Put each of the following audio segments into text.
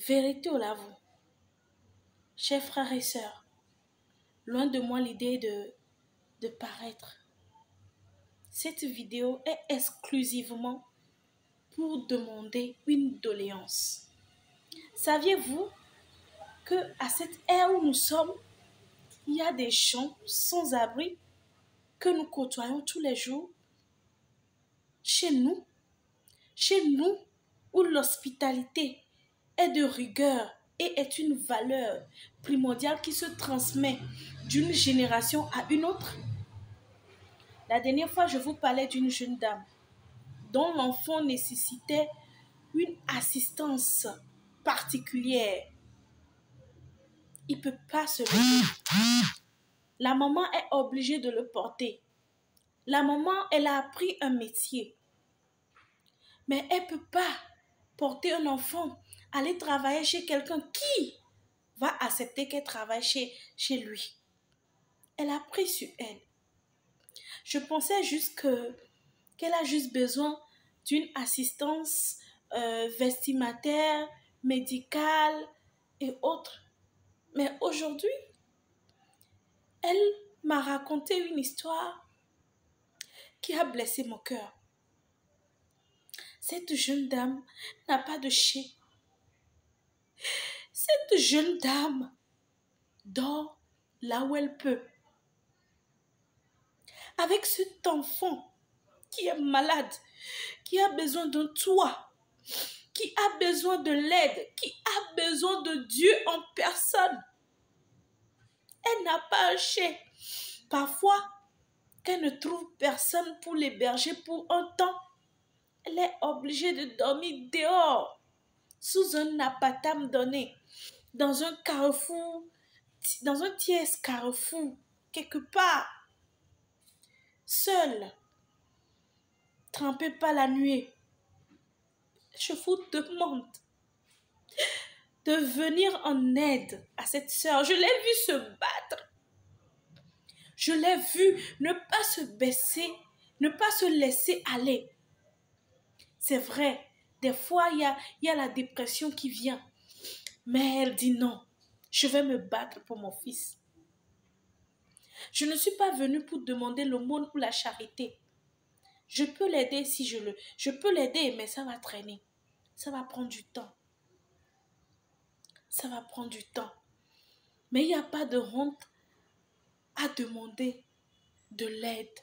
Vérité ou l'avoue, chers frères et sœurs, loin de moi l'idée de paraître. Cette vidéo est exclusivement pour demander une doléance. Saviez-vous qu'à cette ère où nous sommes, il y a des gens sans abri que nous côtoyons tous les jours chez nous où l'hospitalité est de rigueur et est une valeur primordiale qui se transmet d'une génération à une autre. La dernière fois, je vous parlais d'une jeune dame dont l'enfant nécessitait une assistance particulière. Il ne peut pas se lever. La maman est obligée de le porter. La maman, elle a appris un métier. Mais elle ne peut pas porter un enfant, aller travailler chez quelqu'un qui va accepter qu'elle travaille chez lui. Elle a pris sur elle. Je pensais juste qu'elle a juste besoin d'une assistance vestimentaire, médicale et autres. Mais aujourd'hui, elle m'a raconté une histoire qui a blessé mon cœur. Cette jeune dame n'a pas de chien. Cette jeune dame dort là où elle peut. Avec cet enfant qui est malade, qui a besoin d'un toit, qui a besoin de l'aide, qui a besoin de Dieu en personne. Elle n'a pas un chien. Parfois, qu'elle ne trouve personne pour l'héberger pour un temps, elle est obligée de dormir dehors, sous un apatam donné, dans un carrefour, dans un tiers carrefour, quelque part, seule, trempée par la nuée. Je vous demande de venir en aide à cette sœur. Je l'ai vue se battre. Je l'ai vue ne pas se baisser, ne pas se laisser aller. C'est vrai, des fois, il y a la dépression qui vient. Mais elle dit non, je vais me battre pour mon fils. Je ne suis pas venue pour demander l'aumône ou la charité. Je peux l'aider si je peux l'aider, mais ça va traîner. Ça va prendre du temps. Ça va prendre du temps. Mais il n'y a pas de honte à demander de l'aide.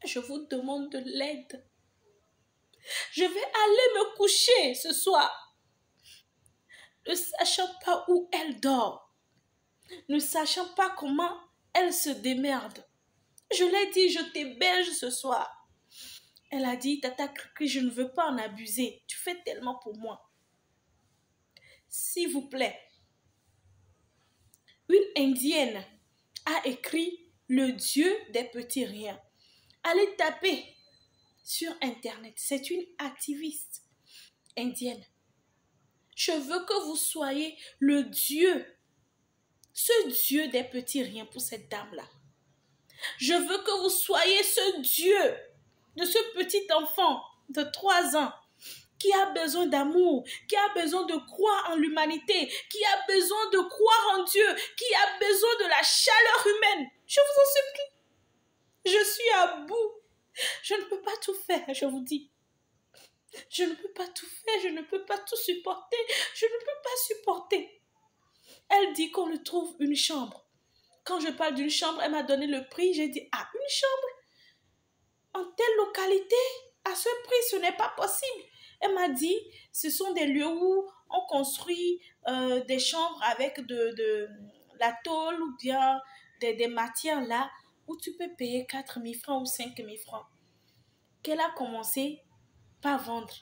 Je vous demande de l'aide. Je vais aller me coucher ce soir, ne sachant pas où elle dort, ne sachant pas comment elle se démerde. Je l'ai dit, je t'héberge ce soir. Elle a dit, Tata Cricri, je ne veux pas en abuser. Tu fais tellement pour moi. S'il vous plaît. Une Indienne a écrit le Dieu des petits riens. Allez taper sur Internet. C'est une activiste indienne. Je veux que vous soyez le Dieu, ce Dieu des petits riens pour cette dame-là. Je veux que vous soyez ce Dieu de ce petit enfant de 3 ans qui a besoin d'amour, qui a besoin de croire en l'humanité, qui a besoin de croire en Dieu, qui a besoin de la chaleur humaine. Je vous en supplie. Je suis à bout. Je ne peux pas tout faire, je vous dis. Je ne peux pas tout faire, je ne peux pas tout supporter. Je ne peux pas supporter. Elle dit qu'on lui trouve une chambre. Quand je parle d'une chambre, elle m'a donné le prix. J'ai dit, ah, une chambre en telle localité, à ce prix, ce n'est pas possible. Elle m'a dit, ce sont des lieux où on construit des chambres avec de la tôle ou bien des matières là, où tu peux payer 4 000 francs ou 5 000 francs. Qu'elle a commencé par vendre.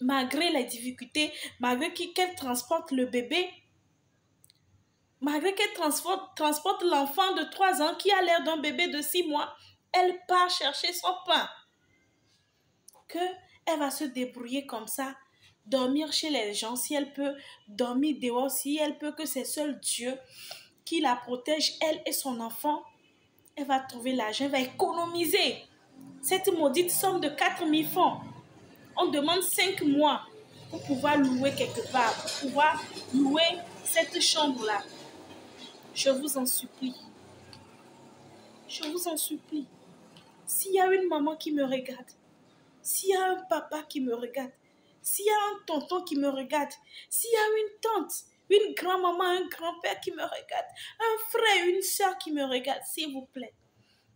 Malgré les difficultés, malgré qu'elle transporte le bébé, malgré qu'elle transporte l'enfant de 3 ans qui a l'air d'un bébé de 6 mois, elle part chercher son pain. Elle va se débrouiller comme ça, dormir chez les gens si elle peut, dormir dehors si elle peut, que c'est seul Dieu qui la protège, elle et son enfant. Elle va trouver l'argent, elle va économiser cette maudite somme de 4 000 francs. On demande 5 mois. pour pouvoir louer quelque part, pour pouvoir louer cette chambre-là. Je vous en supplie. Je vous en supplie. S'il y a une maman qui me regarde, s'il y a un papa qui me regarde, s'il y a un tonton qui me regarde, s'il y a une tante, une grand-maman, un grand-père qui me regarde, un frère, une soeur qui me regarde, s'il vous plaît,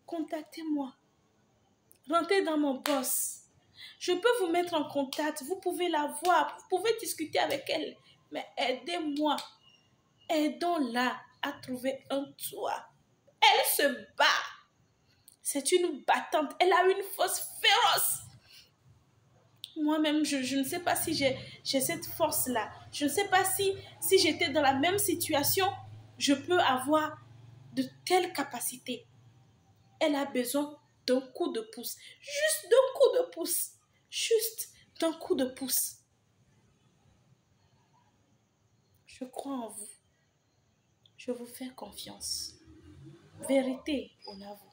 contactez-moi. Rentrez dans mon boss. Je peux vous mettre en contact, vous pouvez la voir, vous pouvez discuter avec elle, mais aidez-moi. Aidons-la à trouver un toit. Elle se bat. C'est une battante. Elle a une force féroce. Moi-même, je ne sais pas si j'ai cette force-là. Je ne sais pas si j'étais dans la même situation, je peux avoir de telles capacités. Elle a besoin d'un coup de pouce. Juste d'un coup de pouce. Juste d'un coup de pouce. Je crois en vous. Je vous fais confiance. Vérité, on avoue.